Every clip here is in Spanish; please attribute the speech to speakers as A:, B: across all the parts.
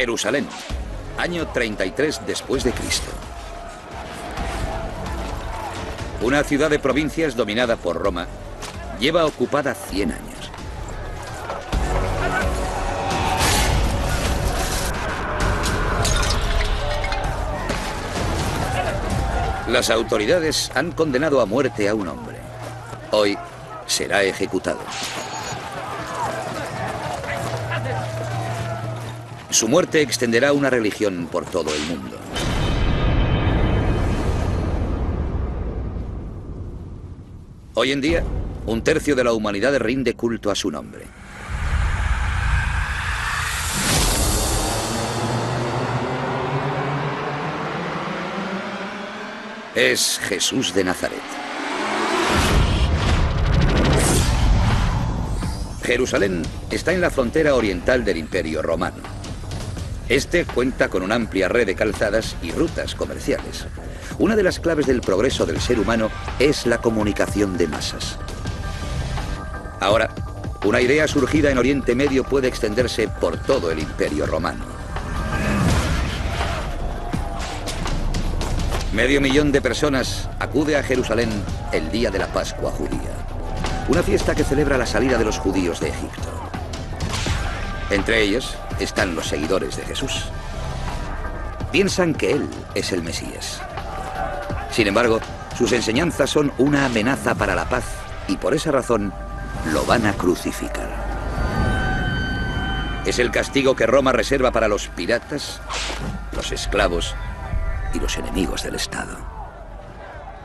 A: Jerusalén, año 33 después de Cristo. Una ciudad de provincias dominada por Roma lleva ocupada 100 años. Las autoridades han condenado a muerte a un hombre. Hoy será ejecutado. Su muerte extenderá una religión por todo el mundo. Hoy en día, un tercio de la humanidad rinde culto a su nombre. Es Jesús de Nazaret. Jerusalén está en la frontera oriental del Imperio Romano. Este cuenta con una amplia red de calzadas y rutas comerciales. Una de las claves del progreso del ser humano es la comunicación de masas. Ahora, una idea surgida en Oriente Medio puede extenderse por todo el Imperio Romano. 500.000 de personas acude a Jerusalén el día de la Pascua judía, una fiesta que celebra la salida de los judíos de Egipto. Entre ellos están los seguidores de Jesús. Piensan que Él es el Mesías. Sin embargo, sus enseñanzas son una amenaza para la paz y por esa razón lo van a crucificar. Es el castigo que Roma reserva para los piratas, los esclavos y los enemigos del Estado.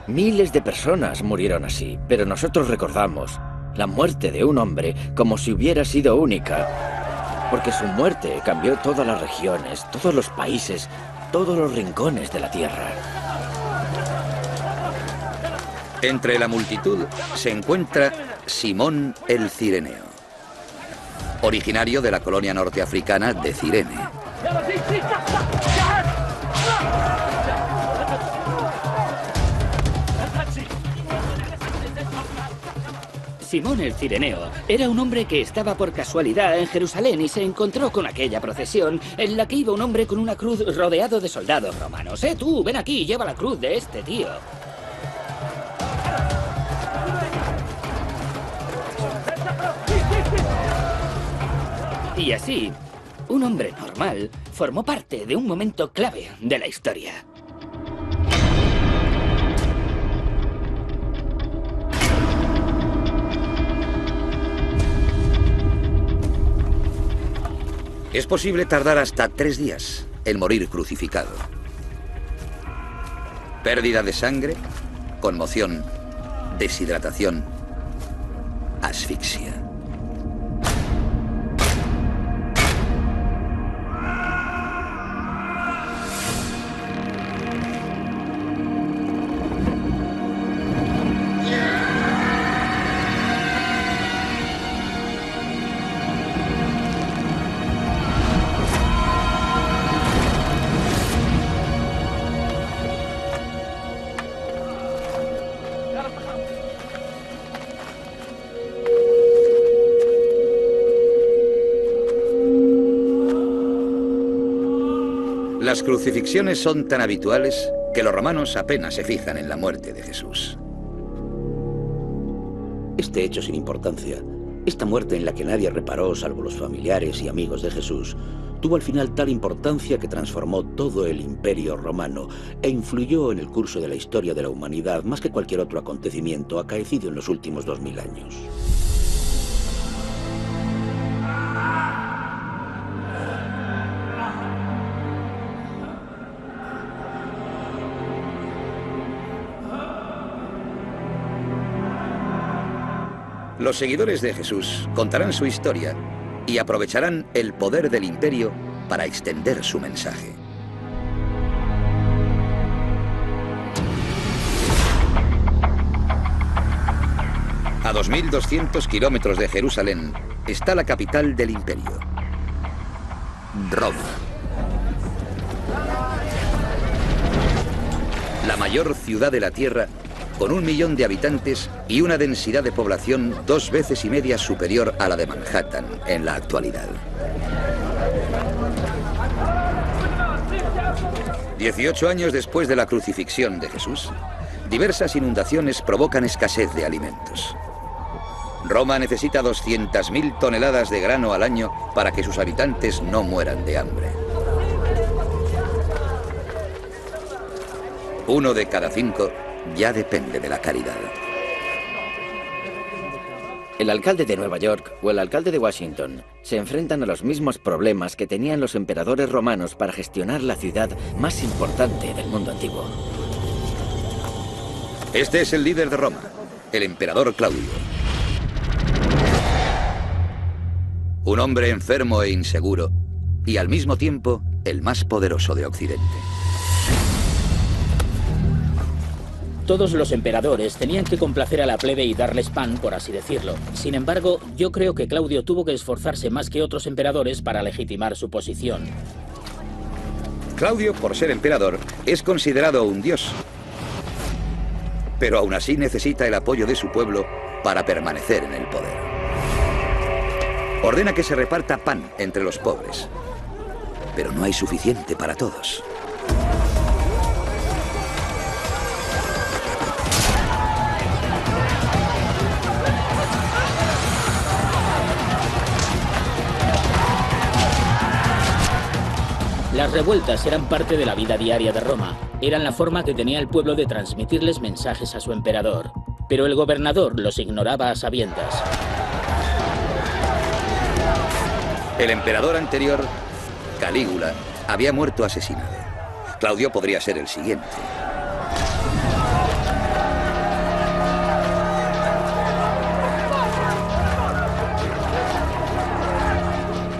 B: Miles de personas murieron así, pero nosotros recordamos la muerte de un hombre como si hubiera sido única, porque su muerte cambió todas las regiones, todos los países, todos los rincones de la tierra.
A: Entre la multitud se encuentra Simón el Cireneo, originario de la colonia norteafricana de Cirene.
C: Simón el Cireneo era un hombre que estaba por casualidad en Jerusalén y se encontró con aquella procesión en la que iba un hombre con una cruz rodeado de soldados romanos. Tú, ven aquí, lleva la cruz de este tío. Y así, un hombre normal formó parte de un momento clave de la historia.
A: Es posible tardar hasta 3 días en morir crucificado. Pérdida de sangre, conmoción, deshidratación, asfixia. Las crucifixiones son tan habituales que los romanos apenas se fijan en la muerte de Jesús.
D: Este hecho sin importancia, esta muerte en la que nadie reparó salvo los familiares y amigos de Jesús, tuvo al final tal importancia que transformó todo el Imperio Romano e influyó en el curso de la historia de la humanidad más que cualquier otro acontecimiento acaecido en los últimos 2000 años.
A: Los seguidores de Jesús contarán su historia y aprovecharán el poder del imperio para extender su mensaje. A 2.200 kilómetros de Jerusalén está la capital del imperio, Roma. La mayor ciudad de la Tierra, con 1 millón de habitantes y una densidad de población 2,5 veces superior a la de Manhattan en la actualidad. 18 años después de la crucifixión de Jesús, diversas inundaciones provocan escasez de alimentos. Roma necesita 200.000 toneladas de grano al año para que sus habitantes no mueran de hambre. 1 de cada 5 ya depende de la caridad.
B: El alcalde de Nueva York o el alcalde de Washington se enfrentan a los mismos problemas que tenían los emperadores romanos para gestionar la ciudad más importante del mundo antiguo.
A: Este es el líder de Roma, el emperador Claudio. Un hombre enfermo e inseguro, y al mismo tiempo el más poderoso de Occidente.
E: Todos los emperadores tenían que complacer a la plebe y darles pan, por así decirlo. Sin embargo, yo creo que Claudio tuvo que esforzarse más que otros emperadores para legitimar su posición.
A: Claudio, por ser emperador, es considerado un dios. Pero aún así necesita el apoyo de su pueblo para permanecer en el poder. Ordena que se reparta pan entre los pobres. Pero no hay suficiente para todos.
E: Las revueltas eran parte de la vida diaria de Roma. Eran la forma que tenía el pueblo de transmitirles mensajes a su emperador. Pero el gobernador los ignoraba a sabiendas.
A: El emperador anterior, Calígula, había muerto asesinado. Claudio podría ser el siguiente.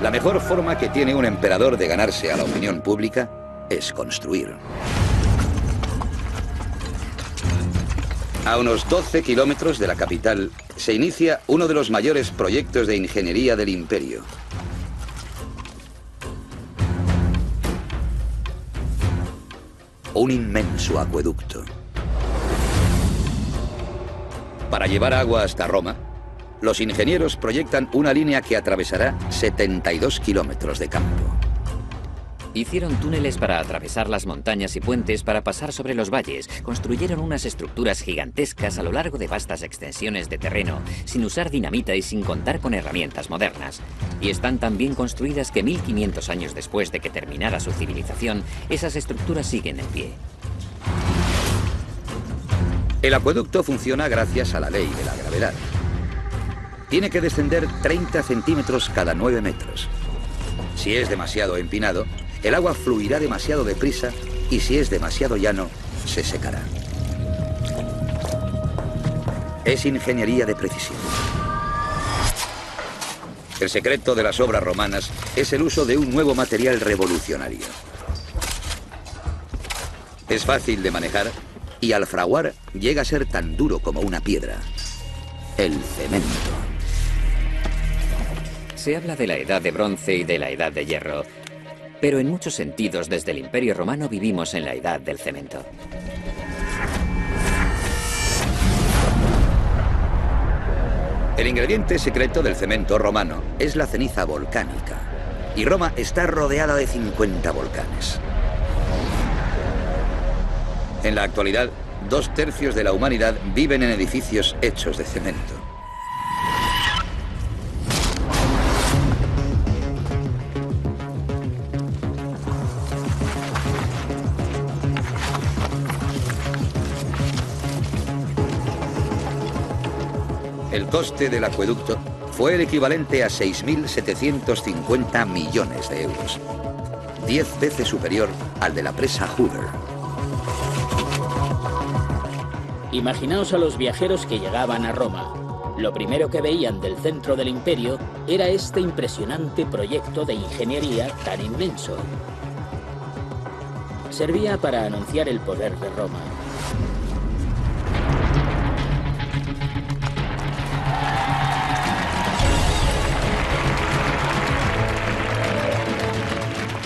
A: La mejor forma que tiene un emperador de ganarse a la opinión pública es construir. A unos 12 kilómetros de la capital se inicia uno de los mayores proyectos de ingeniería del imperio. Un inmenso acueducto. Para llevar agua hasta Roma, los ingenieros proyectan una línea que atravesará 72 kilómetros de campo.
F: Hicieron túneles para atravesar las montañas y puentes para pasar sobre los valles. Construyeron unas estructuras gigantescas a lo largo de vastas extensiones de terreno, sin usar dinamita y sin contar con herramientas modernas. Y están tan bien construidas que 1500 años después de que terminara su civilización, esas estructuras siguen en pie.
A: El acueducto funciona gracias a la ley de la gravedad. Tiene que descender 30 centímetros cada 9 metros. Si es demasiado empinado, el agua fluirá demasiado deprisa y si es demasiado llano, se secará. Es ingeniería de precisión. El secreto de las obras romanas es el uso de un nuevo material revolucionario. Es fácil de manejar y al fraguar llega a ser tan duro como una piedra. El cemento.
F: Se habla de la edad de bronce y de la edad de hierro, pero en muchos sentidos desde el Imperio Romano vivimos en la edad del cemento.
A: El ingrediente secreto del cemento romano es la ceniza volcánica, y Roma está rodeada de 50 volcanes. En la actualidad, 2/3 de la humanidad viven en edificios hechos de cemento. El coste del acueducto fue el equivalente a 6.750 millones de euros, 10 veces superior al de la presa Hoover.
E: Imaginaos a los viajeros que llegaban a Roma. Lo primero que veían del centro del imperio era este impresionante proyecto de ingeniería tan inmenso. Servía para anunciar el poder de Roma.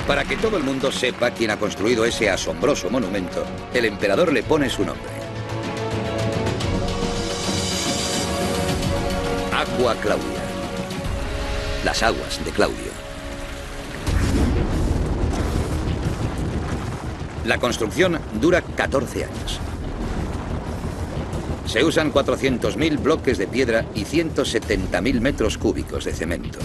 A: Para que todo el mundo sepa quién ha construido ese asombroso monumento, el emperador le pone su nombre. Aqua Claudia. Las aguas de Claudio. La construcción dura 14 años. Se usan 400.000 bloques de piedra y 170.000 metros cúbicos de cemento.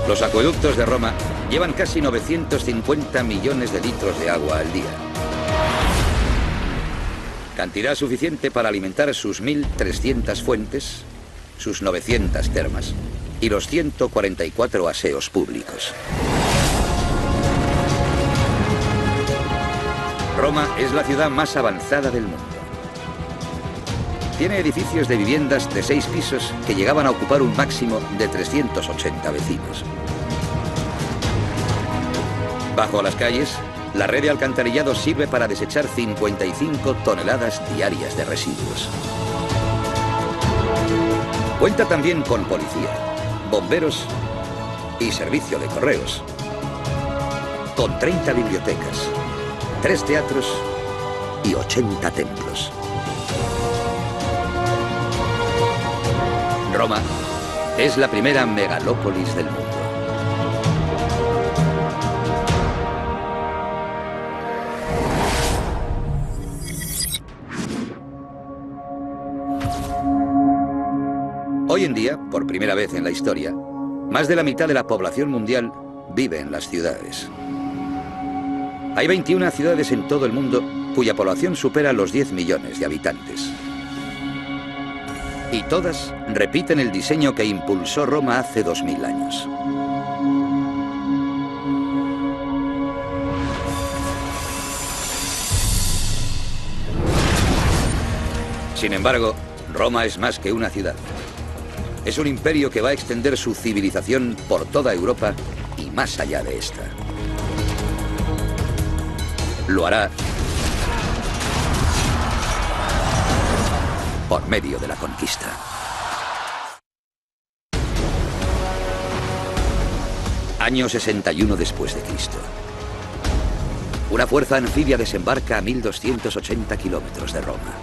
A: Los acueductos de Roma llevan casi 950 millones de litros de agua al día. Cantidad suficiente para alimentar sus 1.300 fuentes, sus 900 termas y los 144 aseos públicos. Roma es la ciudad más avanzada del mundo. Tiene edificios de viviendas de 6 pisos que llegaban a ocupar un máximo de 380 vecinos. Bajo las calles, la red de alcantarillado sirve para desechar 55 toneladas diarias de residuos. Cuenta también con policía, bomberos y servicio de correos. Con 30 bibliotecas, 3 teatros y 80 templos. Roma es la primera megalópolis del mundo. Hoy en día, por primera vez en la historia, más de la mitad de la población mundial vive en las ciudades. Hay 21 ciudades en todo el mundo cuya población supera los 10 millones de habitantes. Y todas repiten el diseño que impulsó Roma hace 2000 años. Sin embargo, Roma es más que una ciudad. Es un imperio que va a extender su civilización por toda Europa y más allá de esta. Lo hará por medio de la conquista. Año 61 después de Cristo. Una fuerza anfibia desembarca a 1280 kilómetros de Roma.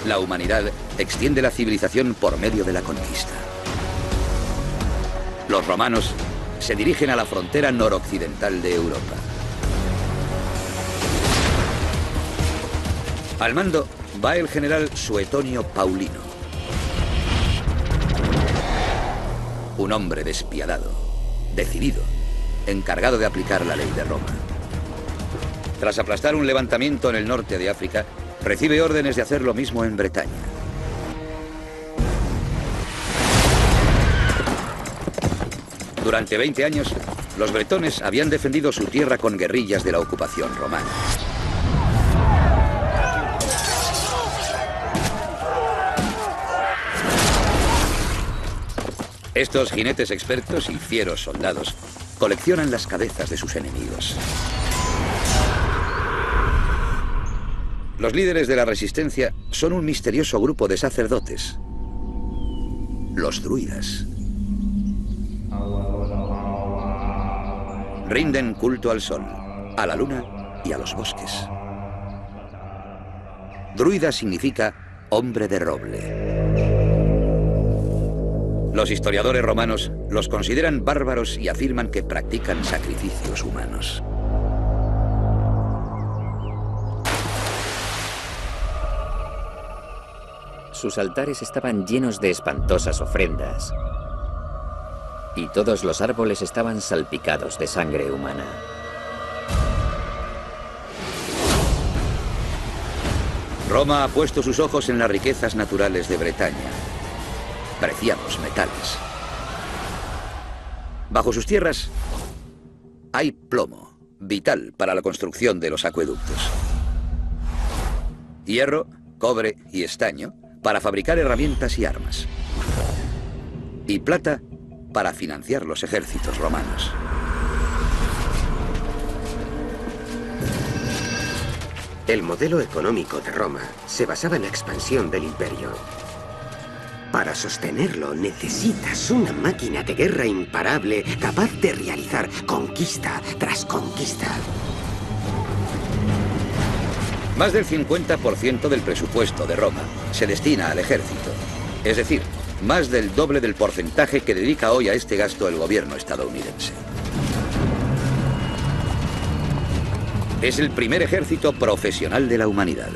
A: La humanidad extiende la civilización por medio de la conquista. Los romanos se dirigen a la frontera noroccidental de Europa. Al mando va el general Suetonio Paulino. Un hombre despiadado, decidido, encargado de aplicar la ley de Roma. Tras aplastar un levantamiento en el norte de África, recibe órdenes de hacer lo mismo en Bretaña. Durante 20 años, los bretones habían defendido su tierra con guerrillas de la ocupación romana. Estos jinetes expertos y fieros soldados coleccionan las cabezas de sus enemigos. Los líderes de la resistencia son un misterioso grupo de sacerdotes, los druidas. Rinden culto al sol, a la luna y a los bosques. Druida significa hombre de roble. Los historiadores romanos los consideran bárbaros y afirman que practican sacrificios humanos.
F: Sus altares estaban llenos de espantosas ofrendas y todos los árboles estaban salpicados de sangre humana.
A: Roma ha puesto sus ojos en las riquezas naturales de Bretaña, preciados metales. Bajo sus tierras hay plomo, vital para la construcción de los acueductos. Hierro, cobre y estaño para fabricar herramientas y armas. Y plata para financiar los ejércitos romanos.
G: El modelo económico de Roma se basaba en la expansión del imperio. Para sostenerlo necesitas una máquina de guerra imparable capaz de realizar conquista tras conquista.
A: Más del 50% del presupuesto de Roma se destina al ejército. Es decir, más del doble del porcentaje que dedica hoy a este gasto el gobierno estadounidense. Es el primer ejército profesional de la humanidad.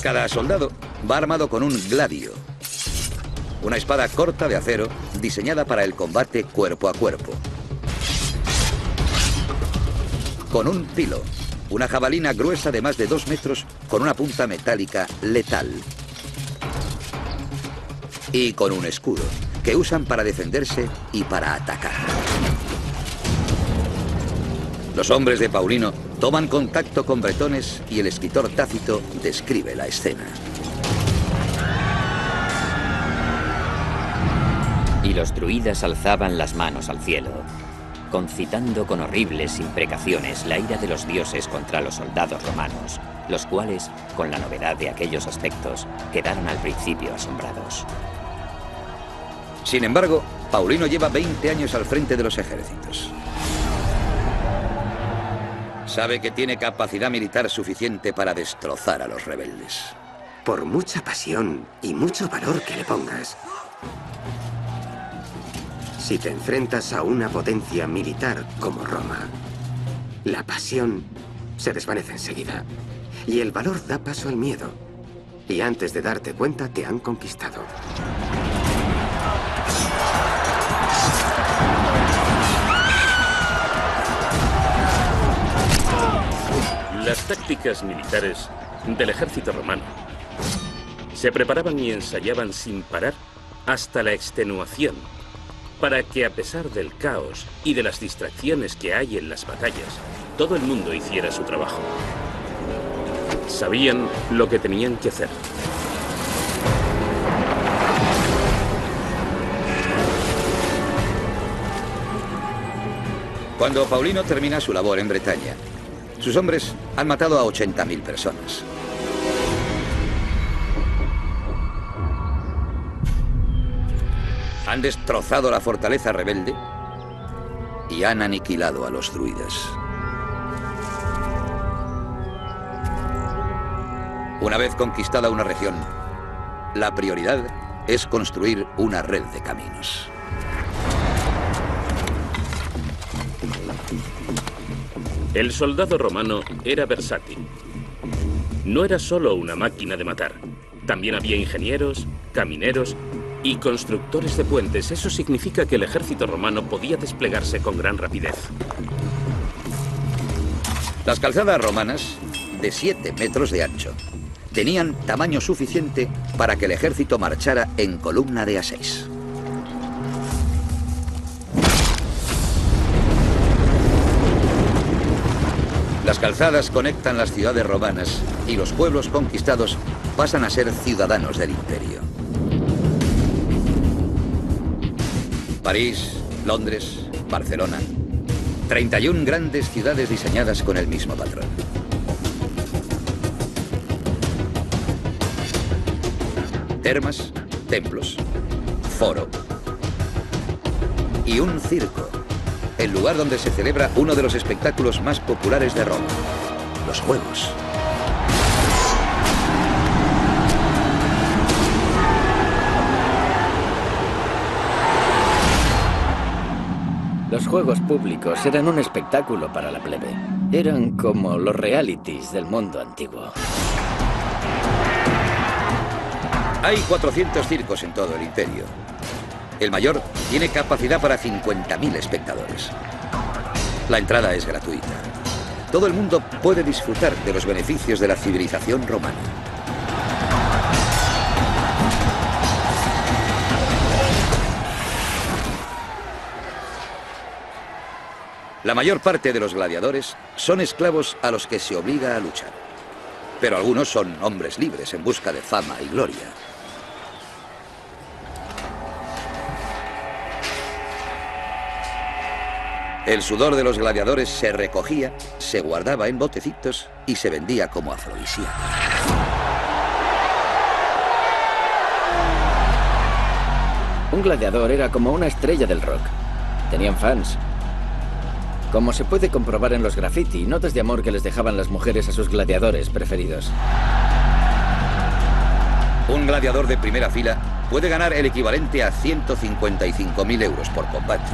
A: Cada soldado va armado con un gladio, una espada corta de acero diseñada para el combate cuerpo a cuerpo. Con un pilo, una jabalina gruesa de más de 2 metros con una punta metálica letal. Y con un escudo, que usan para defenderse y para atacar. Los hombres de Paulino toman contacto con bretones y el escritor Tácito describe la escena.
F: Y los druidas alzaban las manos al cielo, concitando con horribles imprecaciones la ira de los dioses contra los soldados romanos, los cuales, con la novedad de aquellos aspectos, quedaron al principio asombrados.
A: Sin embargo, Paulino lleva 20 años al frente de los ejércitos. Sabe que tiene capacidad militar suficiente para destrozar a los rebeldes.
G: Por mucha pasión y mucho valor que le pongas, si te enfrentas a una potencia militar como Roma, la pasión se desvanece enseguida y el valor da paso al miedo. Y antes de darte cuenta, te han conquistado.
H: Las tácticas militares del ejército romano se preparaban y ensayaban sin parar hasta la extenuación, para que a pesar del caos y de las distracciones que hay en las batallas, todo el mundo hiciera su trabajo. Sabían lo que tenían que hacer.
A: Cuando Paulino termina su labor en Bretaña, sus hombres han matado a 80.000 personas. Han destrozado la fortaleza rebelde y han aniquilado a los druidas. Una vez conquistada una región, la prioridad es construir una red de caminos.
H: El soldado romano era versátil. No era solo una máquina de matar. También había ingenieros, camineros y constructores de puentes. Eso significa que el ejército romano podía desplegarse con gran rapidez.
A: Las calzadas romanas, de 7 metros de ancho, tenían tamaño suficiente para que el ejército marchara en columna de A6. Las calzadas conectan las ciudades romanas y los pueblos conquistados pasan a ser ciudadanos del imperio. París, Londres, Barcelona. 31 grandes ciudades diseñadas con el mismo patrón. Termas, templos, foro y un circo. El lugar donde se celebra uno de los espectáculos más populares de Roma, los Juegos.
B: Los juegos públicos eran un espectáculo para la plebe. Eran como los realities del mundo antiguo.
A: Hay 400 circos en todo el imperio. El mayor tiene capacidad para 50.000 espectadores. La entrada es gratuita. Todo el mundo puede disfrutar de los beneficios de la civilización romana. La mayor parte de los gladiadores son esclavos a los que se obliga a luchar. Pero algunos son hombres libres en busca de fama y gloria. El sudor de los gladiadores se recogía, se guardaba en botecitos y se vendía como afrodisíaco.
B: Un gladiador era como una estrella del rock. Tenían fans. Como se puede comprobar en los graffiti, notas de amor que les dejaban las mujeres a sus gladiadores preferidos.
A: Un gladiador de primera fila puede ganar el equivalente a 155.000 euros por combate.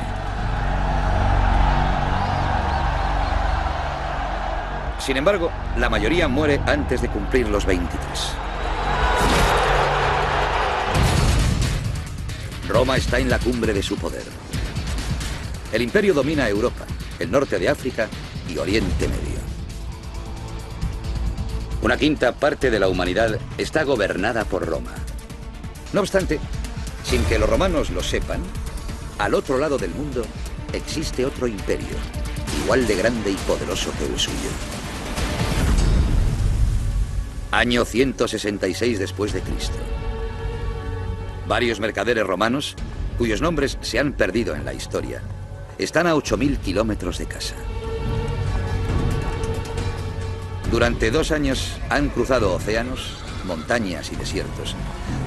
A: Sin embargo, la mayoría muere antes de cumplir los 23. Roma está en la cumbre de su poder. El imperio domina Europa, el norte de África y Oriente Medio. Una quinta parte de la humanidad está gobernada por Roma. No obstante, sin que los romanos lo sepan, al otro lado del mundo existe otro imperio, igual de grande y poderoso que el suyo. Año 166 después de Cristo. Varios mercaderes romanos, cuyos nombres se han perdido en la historia, están a 8.000 kilómetros de casa. Durante 2 años han cruzado océanos, montañas y desiertos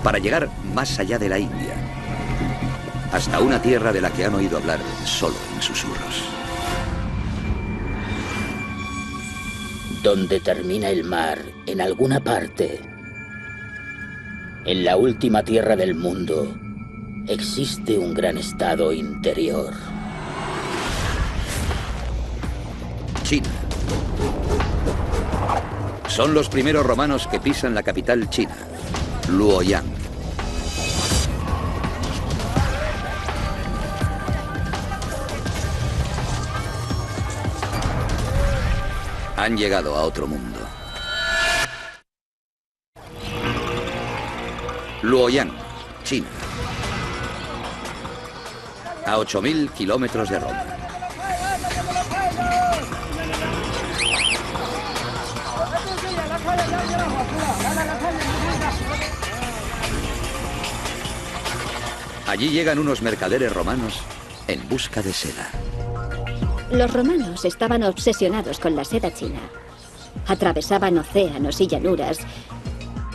A: para llegar más allá de la India, hasta una tierra de la que han oído hablar solo en susurros.
E: Donde termina el mar, en alguna parte, en la última tierra del mundo, existe un gran estado interior.
A: China. Son los primeros romanos que pisan la capital china, Luoyang. Han llegado a otro mundo. Luoyang, China. A 8.000 kilómetros de Roma. Allí llegan unos mercaderes romanos en busca de seda.
I: Los romanos estaban obsesionados con la seda china. Atravesaban océanos y llanuras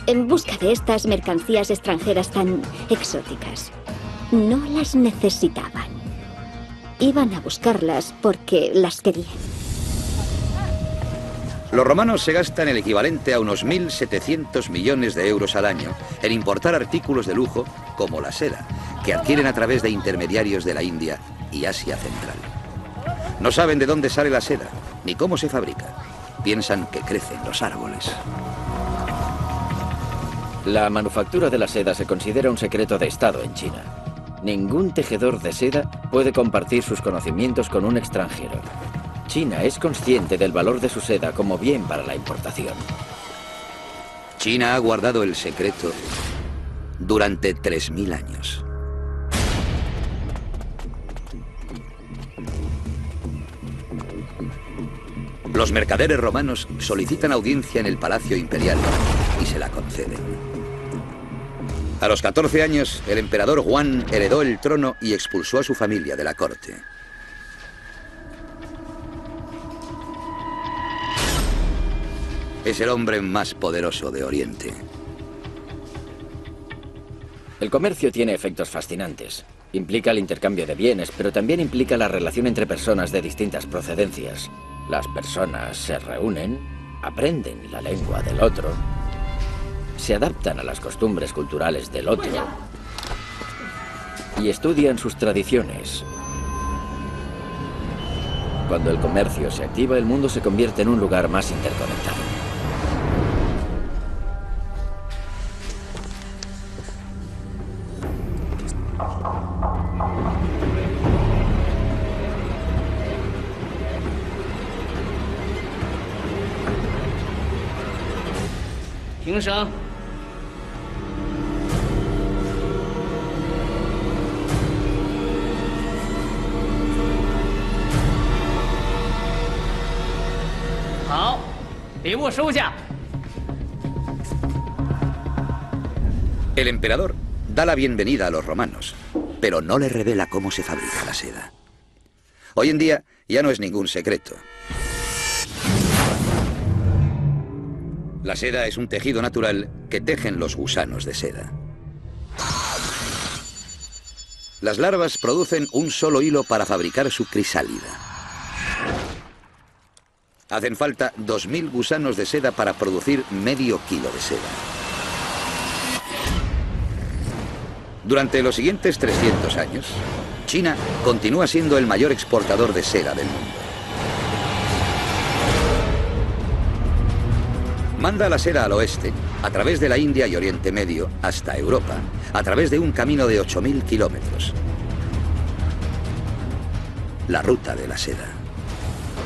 I: en busca de estas mercancías extranjeras tan exóticas. No las necesitaban. Iban a buscarlas porque las querían.
A: Los romanos se gastan el equivalente a unos 1.700 millones de euros al año en importar artículos de lujo como la seda, que adquieren a través de intermediarios de la India y Asia Central. No saben de dónde sale la seda, ni cómo se fabrica. Piensan que crecen los árboles.
B: La manufactura de la seda se considera un secreto de Estado en China. Ningún tejedor de seda puede compartir sus conocimientos con un extranjero. China es consciente del valor de su seda como bien para la importación.
A: China ha guardado el secreto durante 3.000 años. Los mercaderes romanos solicitan audiencia en el Palacio Imperial y se la conceden. A los 14 años, el emperador Huan heredó el trono y expulsó a su familia de la corte. Es el hombre más poderoso de Oriente.
B: El comercio tiene efectos fascinantes. Implica el intercambio de bienes, pero también implica la relación entre personas de distintas procedencias. Las personas se reúnen, aprenden la lengua del otro, se adaptan a las costumbres culturales del otro y estudian sus tradiciones. Cuando el comercio se activa, el mundo se convierte en un lugar más interconectado.
A: El emperador da la bienvenida a los romanos, pero no le revela cómo se fabrica la seda. Hoy en día ya no es ningún secreto. La seda es un tejido natural que tejen los gusanos de seda. Las larvas producen un solo hilo para fabricar su crisálida. Hacen falta 2000 gusanos de seda para producir medio kilo de seda. Durante los siguientes 300 años, China continúa siendo el mayor exportador de seda del mundo. Manda la seda al oeste, a través de la India y Oriente Medio, hasta Europa, a través de un camino de 8000 kilómetros. La ruta de la seda.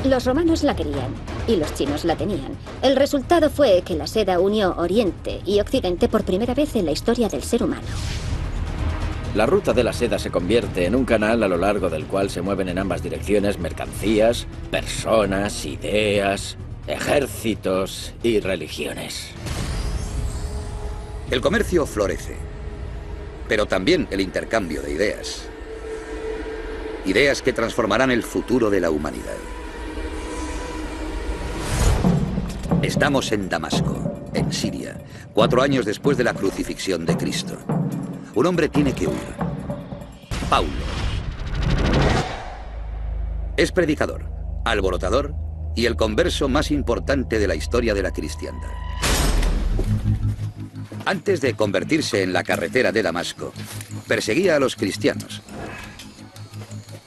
I: Los romanos la querían y los chinos la tenían. El resultado fue que la seda unió Oriente y Occidente por primera vez en la historia del ser humano.
B: La ruta de la seda se convierte en un canal a lo largo del cual se mueven en ambas direcciones mercancías, personas, ideas, ejércitos y religiones.
A: El comercio florece, pero también el intercambio de ideas. Ideas que transformarán el futuro de la humanidad. Estamos en Damasco, en Siria, 4 años después de la crucifixión de Cristo. Un hombre tiene que huir. Paulo. Es predicador, alborotador y el converso más importante de la historia de la cristiandad. Antes de convertirse en la carretera de Damasco, perseguía a los cristianos.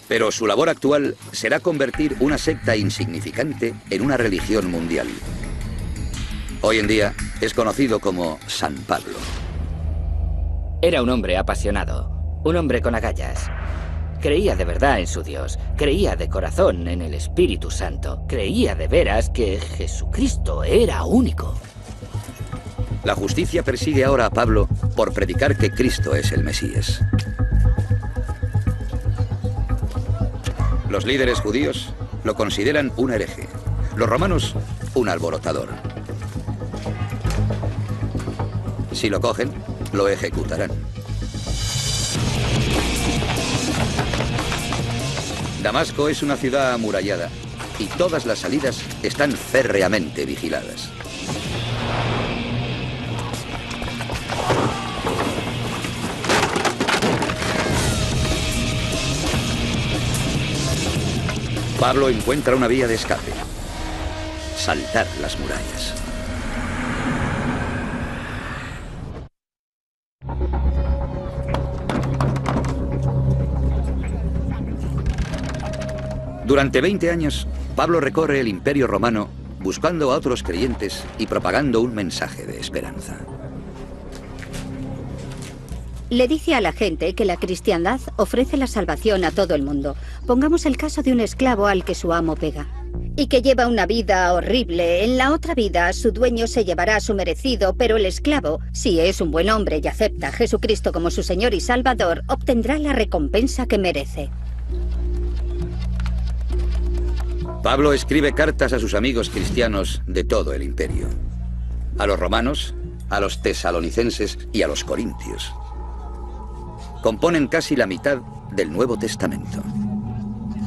A: Pero su labor actual será convertir una secta insignificante en una religión mundial. Hoy en día es conocido como San Pablo.
C: Era un hombre apasionado, un hombre con agallas. Creía de verdad en su Dios, creía de corazón en el Espíritu Santo, creía de veras que Jesucristo era único.
A: La justicia persigue ahora a Pablo por predicar que Cristo es el Mesías. Los líderes judíos lo consideran un hereje, los romanos un alborotador. Si lo cogen, lo ejecutarán. Damasco es una ciudad amurallada y todas las salidas están férreamente vigiladas. Pablo encuentra una vía de escape: saltar las murallas. Durante 20 años, Pablo recorre el Imperio Romano buscando a otros creyentes y propagando un mensaje de esperanza.
J: Le dice a la gente que la cristiandad ofrece la salvación a todo el mundo. Pongamos el caso de un esclavo al que su amo pega y que lleva una vida horrible. En la otra vida, su dueño se llevará su merecido, pero el esclavo, si es un buen hombre y acepta a Jesucristo como su Señor y Salvador, obtendrá la recompensa que merece.
A: Pablo escribe cartas a sus amigos cristianos de todo el imperio. A los romanos, a los tesalonicenses y a los corintios. Componen casi la mitad del Nuevo Testamento.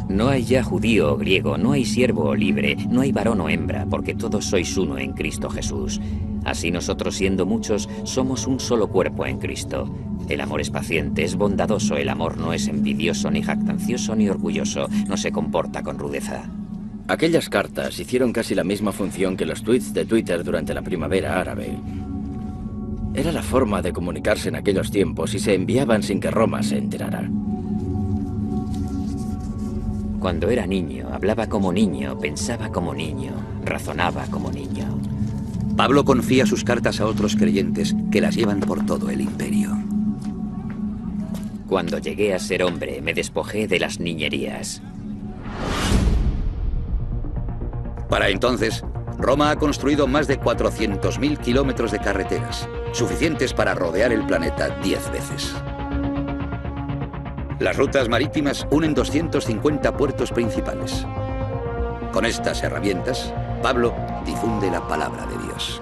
F: No hay ya judío o griego, no hay siervo o libre, no hay varón o hembra, porque todos sois uno en Cristo Jesús. Así nosotros, siendo muchos, somos un solo cuerpo en Cristo. El amor es paciente, es bondadoso, el amor no es envidioso, ni jactancioso, ni orgulloso, no se comporta con rudeza.
B: Aquellas cartas hicieron casi la misma función que los tweets de Twitter durante la primavera árabe. Era la forma de comunicarse en aquellos tiempos y se enviaban sin que Roma se enterara.
F: Cuando era niño, hablaba como niño, pensaba como niño, razonaba como niño.
A: Pablo confía sus cartas a otros creyentes que las llevan por todo el imperio.
F: Cuando llegué a ser hombre, me despojé de las niñerías.
A: Para entonces, Roma ha construido más de 400.000 kilómetros de carreteras, suficientes para rodear el planeta 10 veces. Las rutas marítimas unen 250 puertos principales. Con estas herramientas, Pablo difunde la palabra de Dios.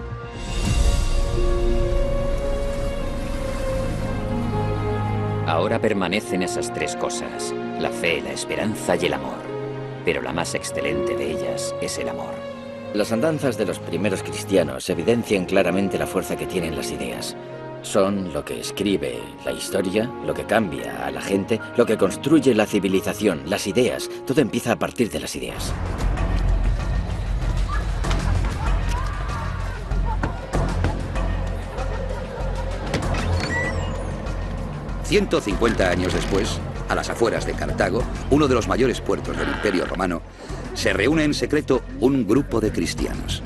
F: Ahora permanecen esas tres cosas: la fe, la esperanza y el amor. Pero la más excelente de ellas es el amor.
B: Las andanzas de los primeros cristianos evidencian claramente la fuerza que tienen las ideas. son lo que escribe la historia, lo que cambia a la gente, lo que construye la civilización, las ideas. Todo empieza a partir de las ideas.
A: «150 años después, a las afueras de Cartago, uno de los mayores puertos del Imperio Romano, se reúne en secreto un grupo de cristianos.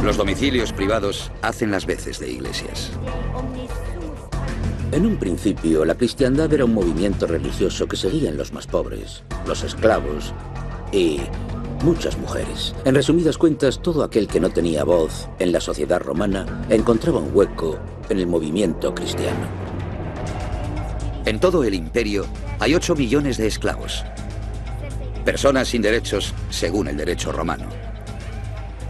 A: Los domicilios privados hacen las veces de iglesias.
D: En un principio, la cristiandad era un movimiento religioso que seguían los más pobres, los esclavos y muchas mujeres. En resumidas cuentas, todo aquel que no tenía voz en la sociedad romana encontraba un hueco en el movimiento cristiano.
A: En todo el imperio hay 8 millones de esclavos. Personas sin derechos según el derecho romano.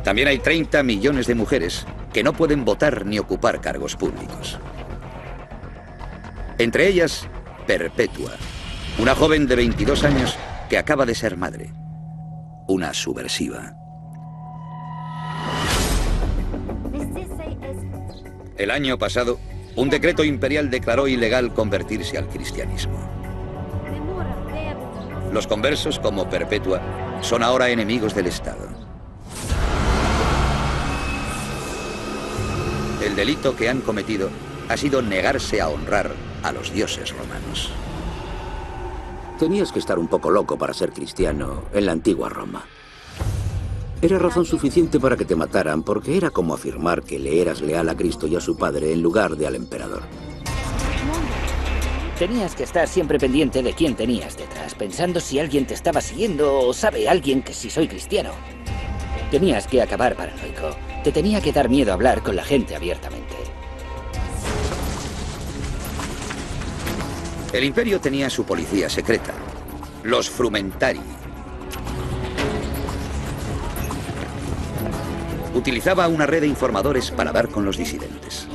A: También hay 30 millones de mujeres que no pueden votar ni ocupar cargos públicos. Entre ellas, Perpetua, una joven de 22 años que acaba de ser madre. Una subversiva. El año pasado, un decreto imperial declaró ilegal convertirse al cristianismo. Los conversos, como Perpetua, son ahora enemigos del Estado. El delito que han cometido ha sido negarse a honrar a los dioses romanos.
D: Tenías que estar un poco loco para ser cristiano en la antigua Roma. Era razón suficiente para que te mataran, porque era como afirmar que le eras leal a Cristo y a su padre en lugar de al emperador.
C: Tenías que estar siempre pendiente de quién tenías detrás, pensando si alguien te estaba siguiendo o sabe alguien que sí soy cristiano. Tenías que acabar paranoico. Te tenía que dar miedo hablar con la gente abiertamente.
A: El imperio tenía su policía secreta, los Frumentari. Utilizaba una red de informadores para dar con los disidentes.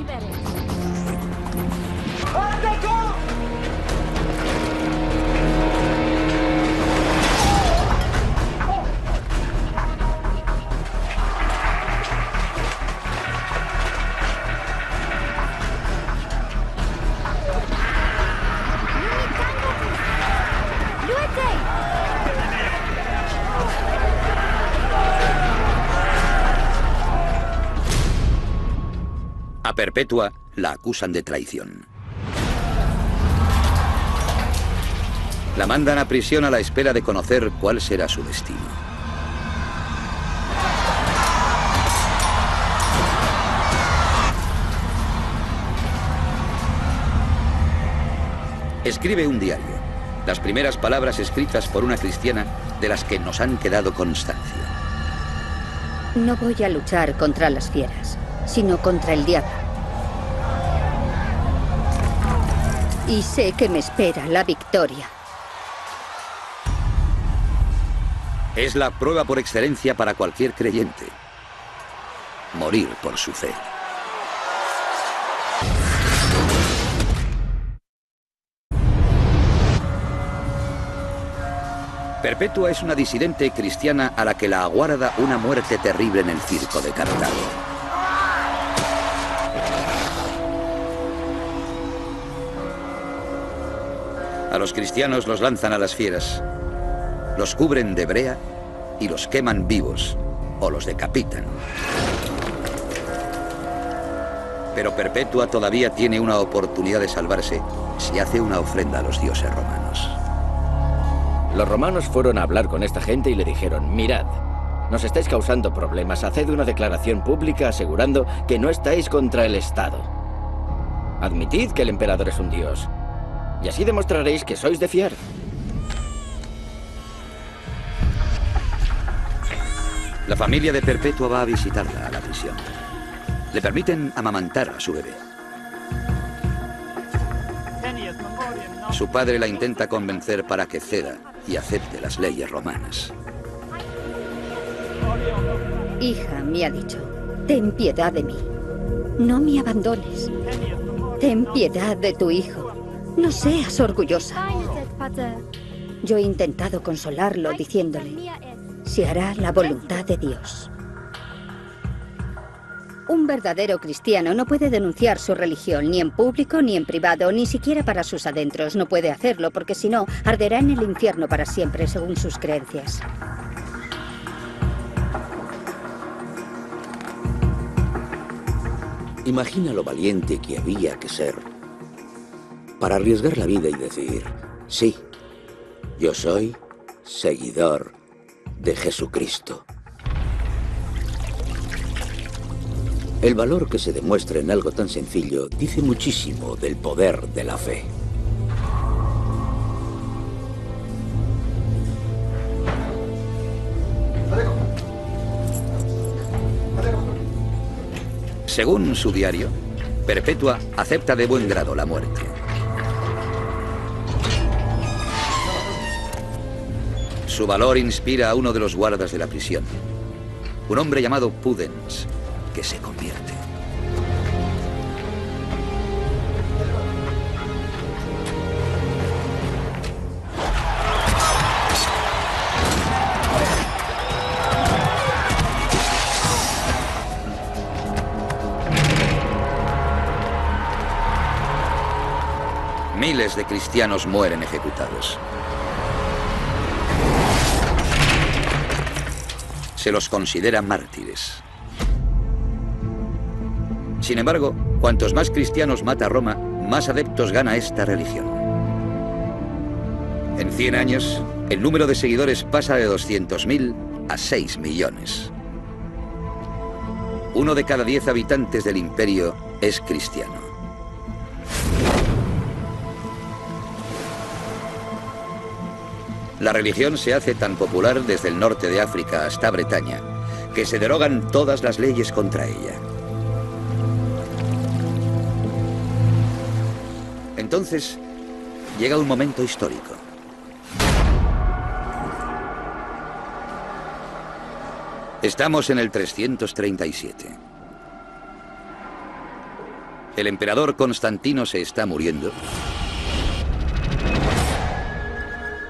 A: A Perpetua la acusan de traición. La mandan a prisión a la espera de conocer cuál será su destino. Escribe un diario, las primeras palabras escritas por una cristiana de las que nos han quedado constancia.
J: No voy a luchar contra las fieras, sino contra el diablo. Y sé que me espera la victoria.
A: Es la prueba por excelencia para cualquier creyente. Morir por su fe. Perpetua es una disidente cristiana a la que la aguarda una muerte terrible en el circo de Cartago. A los cristianos los lanzan a las fieras, los cubren de brea y los queman vivos o los decapitan. Pero Perpetua todavía tiene una oportunidad de salvarse si hace una ofrenda a los dioses romanos.
B: Los romanos fueron a hablar con esta gente y le dijeron: mirad, nos estáis causando problemas, haced una declaración pública asegurando que no estáis contra el Estado. Admitid que el emperador es un dios. Y así demostraréis que sois de fiar.
A: La familia de Perpetua va a visitarla a la prisión. Le permiten amamantar a su bebé. Su padre la intenta convencer para que ceda y acepte las leyes romanas.
J: Hija, me ha dicho, ten piedad de mí. No me abandones. Ten piedad de tu hijo. No seas orgullosa. Yo he intentado consolarlo diciéndole, se hará la voluntad de Dios. Un verdadero cristiano no puede denunciar su religión, ni en público ni en privado, ni siquiera para sus adentros. No puede hacerlo porque si no, arderá en el infierno para siempre, según sus creencias.
D: Imagina lo valiente que había que ser para arriesgar la vida y decir, sí, yo soy seguidor de Jesucristo. El valor que se demuestra en algo tan sencillo dice muchísimo del poder de la fe.
A: Según su diario, Perpetua acepta de buen grado la muerte. Su valor inspira a uno de los guardas de la prisión, un hombre llamado Pudens, que se convierte. Miles de cristianos mueren ejecutados. Se los considera mártires. Sin embargo, cuantos más cristianos mata Roma, más adeptos gana esta religión. En 100 años, el número de seguidores pasa de 200.000 a 6 millones. 1 de cada 10 habitantes del imperio es cristiano. La religión se hace tan popular desde el norte de África hasta Bretaña, que se derogan todas las leyes contra ella. Entonces, llega un momento histórico. Estamos en el 337. El emperador Constantino se está muriendo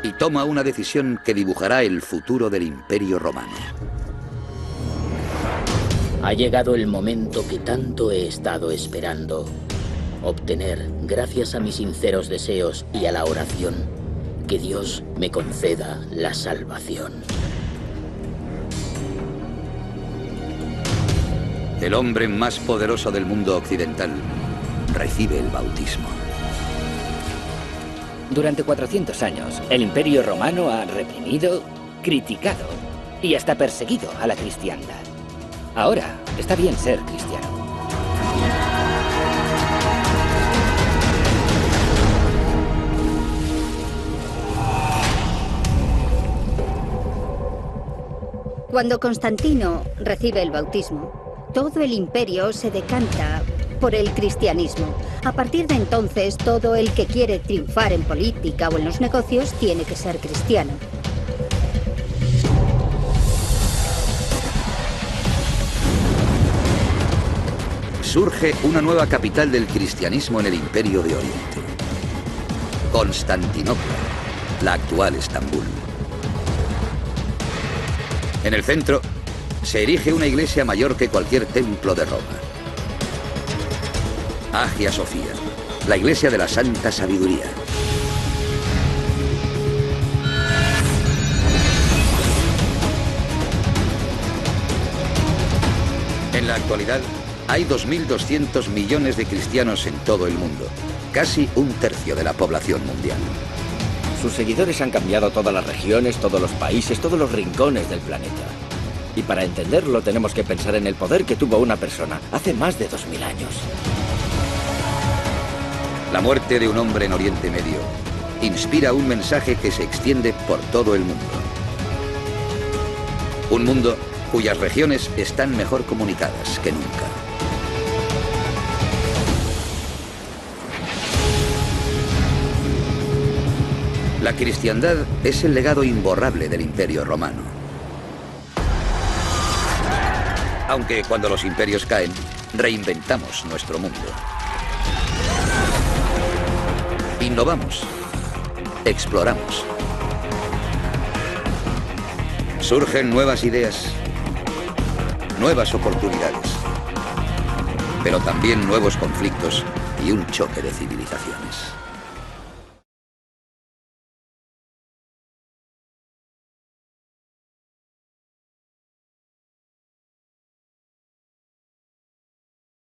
A: y toma una decisión que dibujará el futuro del Imperio Romano.
E: Ha llegado el momento que tanto he estado esperando. Obtener, gracias a mis sinceros deseos y a la oración, que Dios me conceda la salvación.
A: El hombre más poderoso del mundo occidental recibe el bautismo.
C: Durante 400 años, el Imperio Romano ha reprimido, criticado y hasta perseguido a la cristiandad. Ahora está bien ser cristiano.
J: Cuando Constantino recibe el bautismo, todo el imperio se decanta por el cristianismo. A partir de entonces, todo el que quiere triunfar en política o en los negocios tiene que ser cristiano.
A: Surge una nueva capital del cristianismo en el Imperio de Oriente. Constantinopla, la actual Estambul. En el centro se erige una iglesia mayor que cualquier templo de Roma. Hagia Sofía, la iglesia de la Santa Sabiduría. En la actualidad, hay 2.200 millones de cristianos en todo el mundo, casi un tercio de la población mundial.
B: Sus seguidores han cambiado todas las regiones, todos los países, todos los rincones del planeta. Y para entenderlo tenemos que pensar en el poder que tuvo una persona hace más de 2000 años.
A: La muerte de un hombre en Oriente Medio inspira un mensaje que se extiende por todo el mundo. Un mundo cuyas regiones están mejor comunicadas que nunca. La cristiandad es el legado imborrable del Imperio Romano. Aunque cuando los imperios caen, reinventamos nuestro mundo. Innovamos, exploramos. Surgen nuevas ideas, nuevas oportunidades. pero también nuevos conflictos y un choque de civilizaciones.